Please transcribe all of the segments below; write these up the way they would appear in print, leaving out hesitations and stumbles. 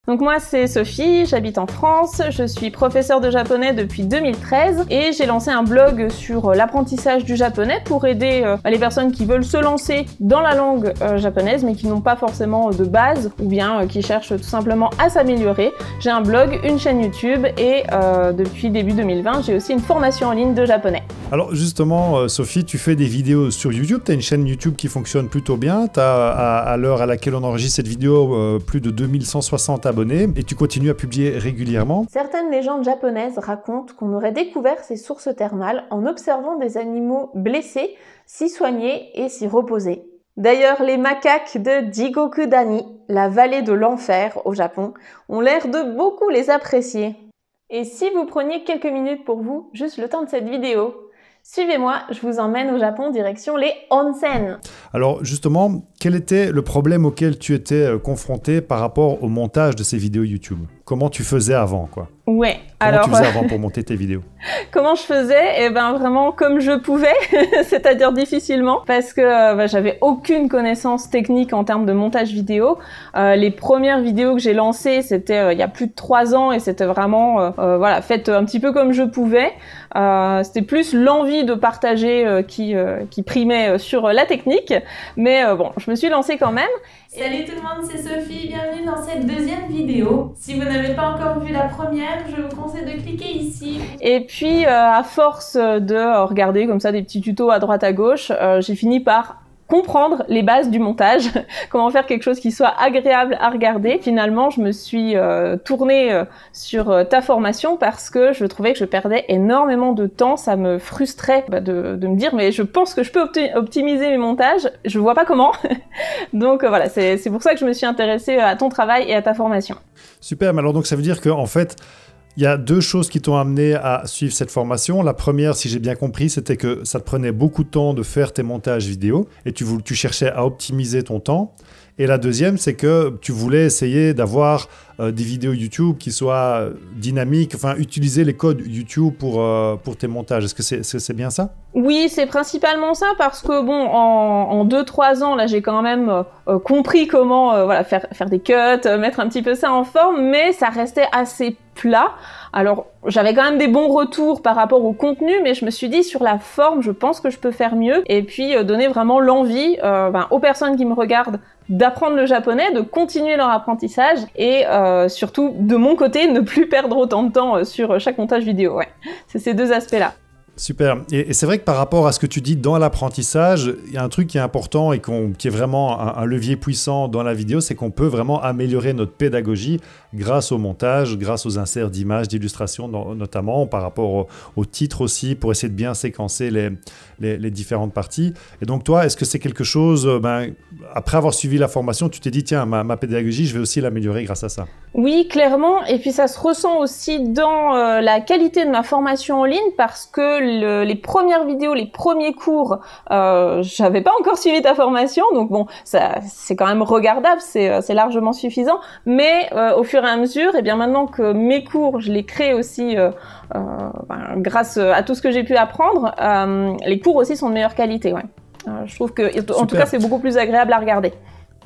Donc moi c'est Sophie, j'habite en France, je suis professeure de japonais depuis 2013 et j'ai lancé un blog sur l'apprentissage du japonais pour aider les personnes qui veulent se lancer dans la langue japonaise mais qui n'ont pas forcément de base ou bien qui cherchent tout simplement à s'améliorer. J'ai un blog, une chaîne YouTube et depuis début 2020 j'ai aussi une formation en ligne de japonais. Alors justement Sophie, tu fais des vidéos sur YouTube, tu as une chaîne YouTube qui fonctionne plutôt bien, tu as à l'heure à laquelle on enregistre cette vidéo plus de 2160 abonnés et tu continues à publier régulièrement. Certaines légendes japonaises racontent qu'on aurait découvert ces sources thermales en observant des animaux blessés s'y soigner et s'y reposer. D'ailleurs, les macaques de Jigokudani, la vallée de l'enfer au Japon, ont l'air de beaucoup les apprécier. Et si vous preniez quelques minutes pour vous, juste le temps de cette vidéo, suivez-moi, je vous emmène au Japon direction les onsen. Alors justement, quel était le problème auquel tu étais confronté par rapport au montage de ces vidéos YouTube? Comment tu faisais avant, quoi? Ouais, Comment tu faisais avant pour monter tes vidéos? Comment je faisais? Eh ben vraiment comme je pouvais, c'est-à-dire difficilement, parce que j'avais aucune connaissance technique en termes de montage vidéo. Les premières vidéos que j'ai lancées, c'était il y a plus de 3 ans et c'était vraiment voilà, faites un petit peu comme je pouvais. C'était plus l'envie de partager qui primait sur la technique, mais bon, je me suis lancée quand même. Salut tout le monde, c'est Sophie, bienvenue dans cette deuxième vidéo. Si vous n'avez pas encore vu la première, je vous conseille de cliquer ici. Et puis à force de regarder comme ça des petits tutos à droite à gauche, j'ai fini par comprendre les bases du montage, comment faire quelque chose qui soit agréable à regarder. Finalement, je me suis tournée sur ta formation parce que je trouvais que je perdais énormément de temps. Ça me frustrait de me dire mais je pense que je peux optimiser mes montages, je vois pas comment. Donc voilà, c'est pour ça que je me suis intéressée à ton travail et à ta formation. Super, mais alors donc ça veut dire qu'en fait, il y a 2 choses qui t'ont amené à suivre cette formation. La première, si j'ai bien compris, c'était que ça te prenait beaucoup de temps de faire tes montages vidéo et tu cherchais à optimiser ton temps. Et la deuxième, c'est que tu voulais essayer d'avoir des vidéos YouTube qui soient dynamiques, enfin utiliser les codes YouTube pour tes montages. Est-ce que c'est bien ça? Oui, c'est principalement ça parce que bon, en 2-3 ans, là, j'ai quand même compris comment voilà, faire des cuts, mettre un petit peu ça en forme, mais ça restait assez plat. Alors, j'avais quand même des bons retours par rapport au contenu, mais je me suis dit, sur la forme, je pense que je peux faire mieux. Et puis, donner vraiment l'envie aux personnes qui me regardent d'apprendre le japonais, de continuer leur apprentissage et surtout, de mon côté, ne plus perdre autant de temps sur chaque montage vidéo. Ouais, c'est ces 2 aspects-là. Super. Et c'est vrai que par rapport à ce que tu dis dans l'apprentissage, il y a un truc qui est important et qui est vraiment un levier puissant dans la vidéo, c'est qu'on peut vraiment améliorer notre pédagogie grâce au montage, grâce aux inserts d'images, d'illustrations notamment, par rapport au titre aussi, pour essayer de bien séquencer les différentes parties. Et donc toi, est-ce que c'est quelque chose, après avoir suivi la formation, tu t'es dit, tiens, ma pédagogie, je vais aussi l'améliorer grâce à ça? Oui, clairement. Et puis ça se ressent aussi dans la qualité de ma formation en ligne parce que les premières vidéos, les premiers cours, j'avais pas encore suivi ta formation, donc bon, c'est quand même regardable, c'est largement suffisant. Mais au fur et à mesure, et bien maintenant que mes cours, je les crée aussi grâce à tout ce que j'ai pu apprendre, les cours aussi sont de meilleure qualité. Ouais. Je trouve que, en tout cas, c'est beaucoup plus agréable à regarder.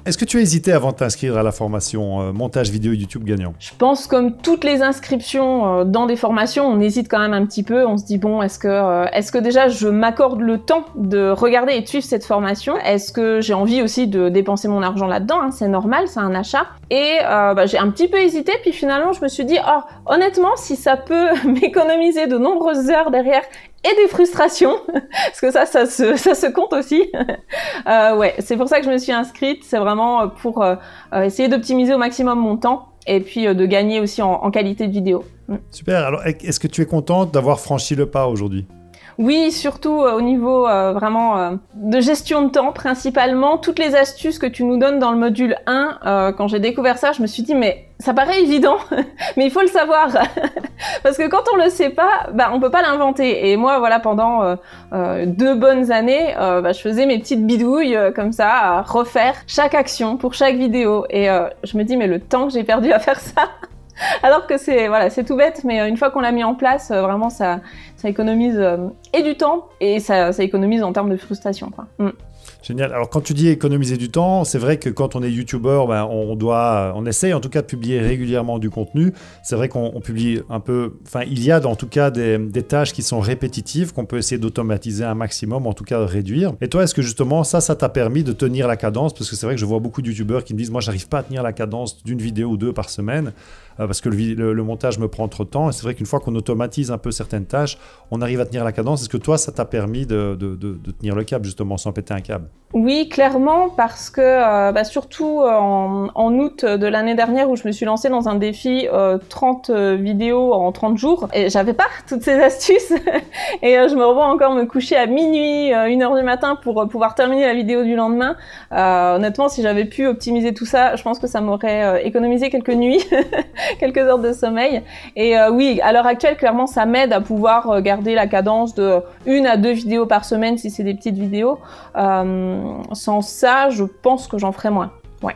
Est-ce que tu as hésité avant de t'inscrire à la formation montage vidéo YouTube gagnant? Je pense comme toutes les inscriptions dans des formations, on hésite quand même un petit peu. On se dit bon, est-ce que déjà je m'accorde le temps de regarder et de suivre cette formation? Est-ce que j'ai envie aussi de dépenser mon argent là-dedans, hein? C'est normal, c'est un achat. Et j'ai un petit peu hésité, puis finalement je me suis dit oh, honnêtement, si ça peut m'économiser de nombreuses heures derrière et des frustrations, parce que ça se compte aussi. Ouais, c'est pour ça que je me suis inscrite. C'est vraiment pour essayer d'optimiser au maximum mon temps et puis de gagner aussi en qualité de vidéo. Super. Alors, est-ce que tu es contente d'avoir franchi le pas aujourd'hui? Oui, surtout au niveau vraiment de gestion de temps principalement. Toutes les astuces que tu nous donnes dans le module 1, quand j'ai découvert ça, je me suis dit mais ça paraît évident, mais il faut le savoir. Parce que quand on le sait pas, on peut pas l'inventer. Et moi, voilà, pendant 2 bonnes années, je faisais mes petites bidouilles comme ça, à refaire chaque action pour chaque vidéo. Et je me dis mais le temps que j'ai perdu à faire ça. Alors que c'est tout bête, mais une fois qu'on l'a mis en place, vraiment ça économise et du temps et ça économise en termes de frustration, quoi. Génial. Alors, quand tu dis économiser du temps, c'est vrai que quand on est youtubeur, ben, on essaye en tout cas de publier régulièrement du contenu. C'est vrai qu'on publie un peu, enfin, il y a en tout cas des tâches qui sont répétitives, qu'on peut essayer d'automatiser un maximum, en tout cas de réduire. Et toi, est-ce que justement, ça t'a permis de tenir la cadence? Parce que c'est vrai que je vois beaucoup de youtubeurs qui me disent, moi, j'arrive pas à tenir la cadence d'une vidéo ou deux par semaine. Parce que le montage me prend trop de temps. Et c'est vrai qu'une fois qu'on automatise un peu certaines tâches, on arrive à tenir la cadence. Est-ce que toi, ça t'a permis de tenir le cap, justement, sans péter un câble? Oui, clairement, parce que surtout en août de l'année dernière où je me suis lancée dans un défi 30 vidéos en 30 jours, et j'avais pas toutes ces astuces et je me revois encore me coucher à minuit, 1h du matin pour pouvoir terminer la vidéo du lendemain. Honnêtement, si j'avais pu optimiser tout ça, je pense que ça m'aurait économisé quelques nuits, quelques heures de sommeil. Et oui, à l'heure actuelle, clairement, ça m'aide à pouvoir garder la cadence de 1 à 2 vidéos par semaine si c'est des petites vidéos. Sans ça, je pense que j'en ferais moins. Ouais.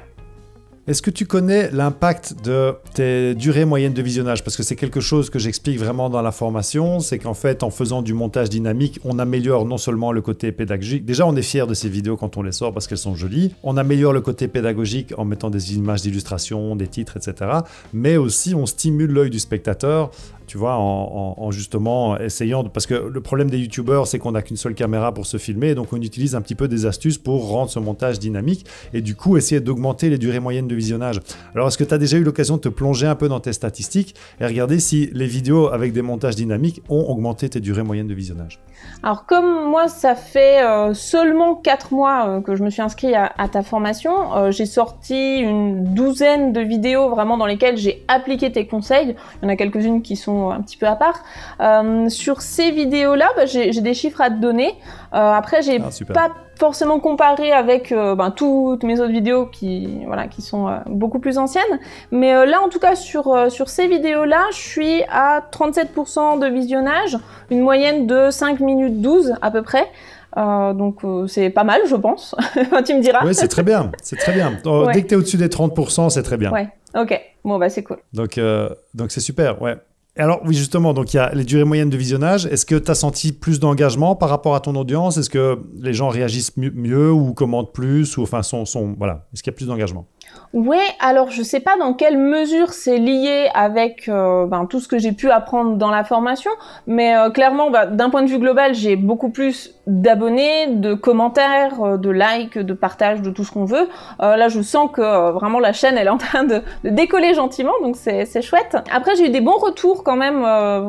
Est-ce que tu connais l'impact de tes durées moyennes de visionnage? Parce que c'est quelque chose que j'explique vraiment dans la formation, c'est qu'en fait, en faisant du montage dynamique, on améliore non seulement le côté pédagogique. Déjà, on est fier de ces vidéos quand on les sort parce qu'elles sont jolies. On améliore le côté pédagogique en mettant des images d'illustration, des titres, etc. Mais aussi, on stimule l'œil du spectateur, tu vois, en justement essayant parce que le problème des youtubeurs, c'est qu'on n'a qu'une seule caméra pour se filmer, donc on utilise un petit peu des astuces pour rendre ce montage dynamique et du coup essayer d'augmenter les durées moyennes de visionnage. Alors, est-ce que tu as déjà eu l'occasion de te plonger un peu dans tes statistiques et regarder si les vidéos avec des montages dynamiques ont augmenté tes durées moyennes de visionnage? Alors, comme moi, ça fait seulement 4 mois que je me suis inscrite à ta formation, j'ai sorti une douzaine de vidéos vraiment dans lesquelles j'ai appliqué tes conseils. Il y en a quelques-unes qui sont un petit peu à part. Sur ces vidéos-là, j'ai des chiffres à te donner. Après, j'ai pas forcément comparé avec toutes mes autres vidéos qui sont beaucoup plus anciennes. Mais là, en tout cas, sur ces vidéos-là, je suis à 37% de visionnage, une moyenne de 5 minutes 12 à peu près. Donc c'est pas mal, je pense. Tu me diras. Oui, c'est très bien. C'est très bien. Ouais. Dès que tu es au-dessus des 30%, c'est très bien. Ouais, ok. Bon, bah c'est cool. Donc c'est super, ouais. Alors oui, justement, donc il y a les durées moyennes de visionnage. Est-ce que tu as senti plus d'engagement par rapport à ton audience? Est-ce que les gens réagissent mieux ou commentent plus ou enfin voilà, est-ce qu'il y a plus d'engagement? Ouais, alors je sais pas dans quelle mesure c'est lié avec tout ce que j'ai pu apprendre dans la formation, mais clairement, d'un point de vue global, j'ai beaucoup plus d'abonnés, de commentaires, de likes, de partages, de tout ce qu'on veut. Là, je sens que vraiment la chaîne, elle est en train de décoller gentiment, donc c'est chouette. Après, j'ai eu des bons retours quand même,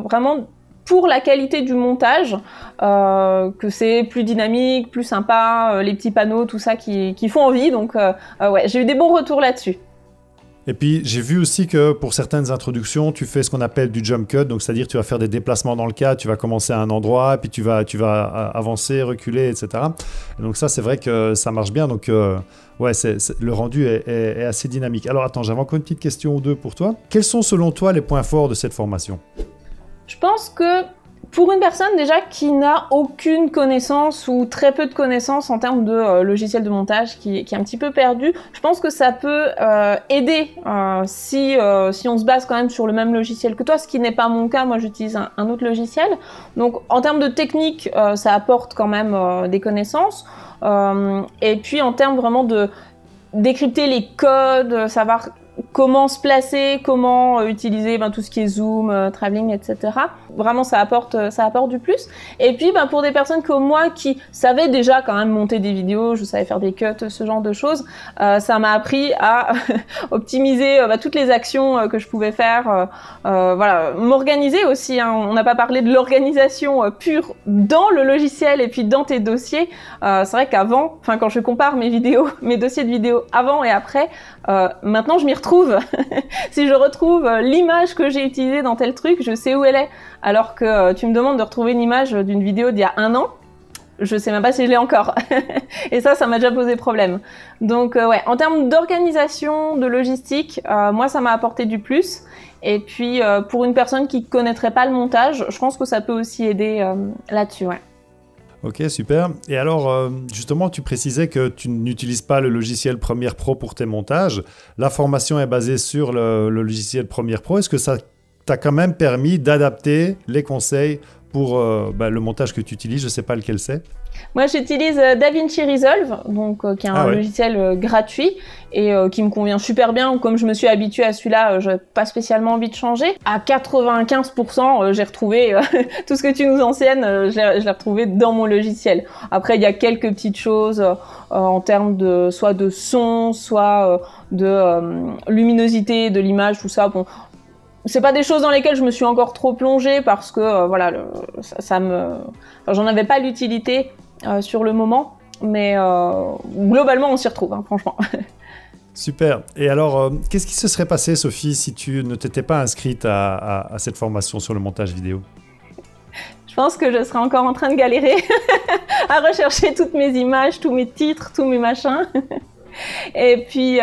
vraiment pour la qualité du montage, que c'est plus dynamique, plus sympa, les petits panneaux, tout ça qui font envie, donc ouais, j'ai eu des bons retours là-dessus. Et puis, j'ai vu aussi que pour certaines introductions, tu fais ce qu'on appelle du jump cut, donc c'est-à-dire tu vas faire des déplacements dans le cadre, tu vas commencer à un endroit, puis tu vas avancer, reculer, etc. Et donc ça, c'est vrai que ça marche bien, donc ouais, le rendu est assez dynamique. Alors attends, j'avais encore une petite question ou deux pour toi. Quels sont selon toi les points forts de cette formation? Je pense que pour une personne déjà qui n'a aucune connaissance ou très peu de connaissances en termes de logiciel de montage, qui est un petit peu perdu, je pense que ça peut aider si on se base quand même sur le même logiciel que toi, ce qui n'est pas mon cas. Moi, j'utilise un autre logiciel. Donc en termes de technique, ça apporte quand même des connaissances. Et puis en termes vraiment de décrypter les codes, savoir comment se placer, comment utiliser tout ce qui est zoom, travelling, etc. Vraiment, ça apporte du plus. Et puis, pour des personnes comme moi qui savaient déjà quand même monter des vidéos, je savais faire des cuts, ce genre de choses, ça m'a appris à optimiser toutes les actions que je pouvais faire, voilà, m'organiser aussi, hein. On n'a pas parlé de l'organisation pure dans le logiciel et puis dans tes dossiers. C'est vrai qu'avant, quand je compare mes dossiers de vidéos avant et après, maintenant je m'y retrouve. Si je retrouve l'image que j'ai utilisée dans tel truc, je sais où elle est. Alors que tu me demandes de retrouver une image d'une vidéo d'il y a 1 an, je sais même pas si je l'ai encore. Et ça m'a déjà posé problème. Donc ouais, en termes d'organisation, de logistique, moi ça m'a apporté du plus. Et puis pour une personne qui connaîtrait pas le montage, je pense que ça peut aussi aider là-dessus, ouais. Ok, super. Et alors, justement, tu précisais que tu n'utilises pas le logiciel Premiere Pro pour tes montages. La formation est basée sur le logiciel Premiere Pro. Est-ce que ça t'a quand même permis d'adapter les conseils pour le montage que tu utilises. Je ne sais pas lequel c'est. Moi, j'utilise DaVinci Resolve, donc, qui est un logiciel gratuit et qui me convient super bien. Comme je me suis habituée à celui-là, je n'ai pas spécialement envie de changer. À 95%, j'ai retrouvé tout ce que tu nous enseignes, je l'ai retrouvé dans mon logiciel. Après, il y a quelques petites choses en termes de soit de son, soit de luminosité de l'image, tout ça. Bon, c'est pas des choses dans lesquelles je me suis encore trop plongée parce que voilà, j'en avais pas l'utilité sur le moment, mais globalement on s'y retrouve, hein, franchement. Super. Et alors, qu'est-ce qui se serait passé, Sophie, si tu ne t'étais pas inscrite à cette formation sur le montage vidéo? Je pense que je serais encore en train de galérer à rechercher toutes mes images, tous mes titres, tous mes machins. Et puis,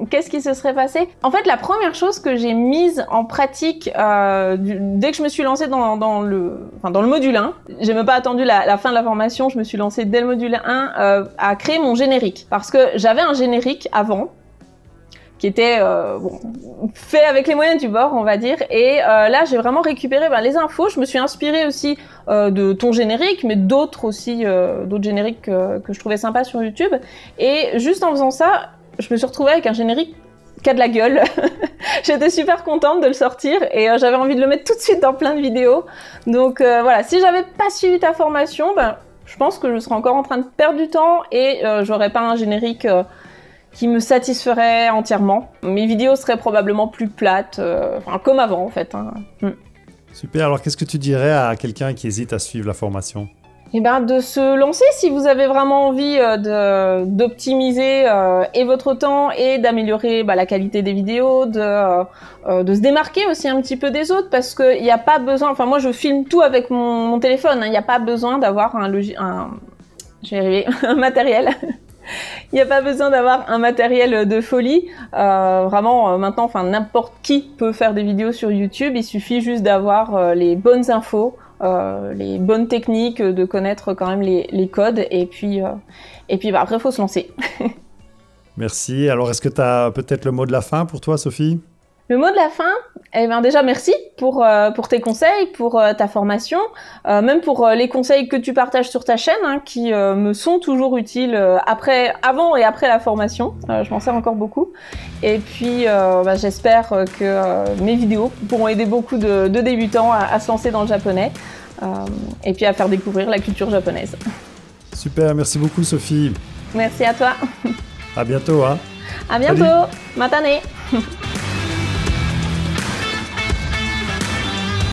qu'est-ce qui se serait passé? En fait, la première chose que j'ai mise en pratique dès que je me suis lancée dans le module 1, j'ai même pas attendu la fin de la formation, je me suis lancée dès le module 1 à créer mon générique. Parce que j'avais un générique avant, qui était fait avec les moyens du bord, on va dire. Et là, j'ai vraiment récupéré les infos. Je me suis inspirée aussi de ton générique, mais d'autres aussi, d'autres génériques que je trouvais sympas sur YouTube. Et juste en faisant ça, je me suis retrouvée avec un générique qui a de la gueule. J'étais super contente de le sortir et j'avais envie de le mettre tout de suite dans plein de vidéos. Donc voilà, si j'avais pas suivi ta formation, je pense que je serais encore en train de perdre du temps et j'aurais pas un générique qui me satisferait entièrement. Mes vidéos seraient probablement plus plates, comme avant en fait. Hein. Super, alors qu'est-ce que tu dirais à quelqu'un qui hésite à suivre la formation? Eh ben, de se lancer si vous avez vraiment envie d'optimiser et votre temps et d'améliorer la qualité des vidéos, de se démarquer aussi un petit peu des autres parce qu'il n'y a pas besoin, enfin moi je filme tout avec mon téléphone, il n'y a pas besoin d'avoir un matériel. Il n'y a pas besoin d'avoir un matériel de folie. Vraiment, maintenant, n'importe qui peut faire des vidéos sur YouTube. Il suffit juste d'avoir les bonnes infos, les bonnes techniques, de connaître quand même les codes. Et puis après, il faut se lancer. Merci. Alors, est-ce que tu as peut-être le mot de la fin pour toi, Sophie? Le mot de la fin, déjà merci pour tes conseils, pour ta formation, même pour les conseils que tu partages sur ta chaîne, hein, qui me sont toujours utiles avant et après la formation. Je m'en sers encore beaucoup. Et puis j'espère que mes vidéos pourront aider beaucoup de débutants à se lancer dans le japonais et puis à faire découvrir la culture japonaise. Super, merci beaucoup Sophie. Merci à toi. À bientôt. Hein. À bientôt. Matane.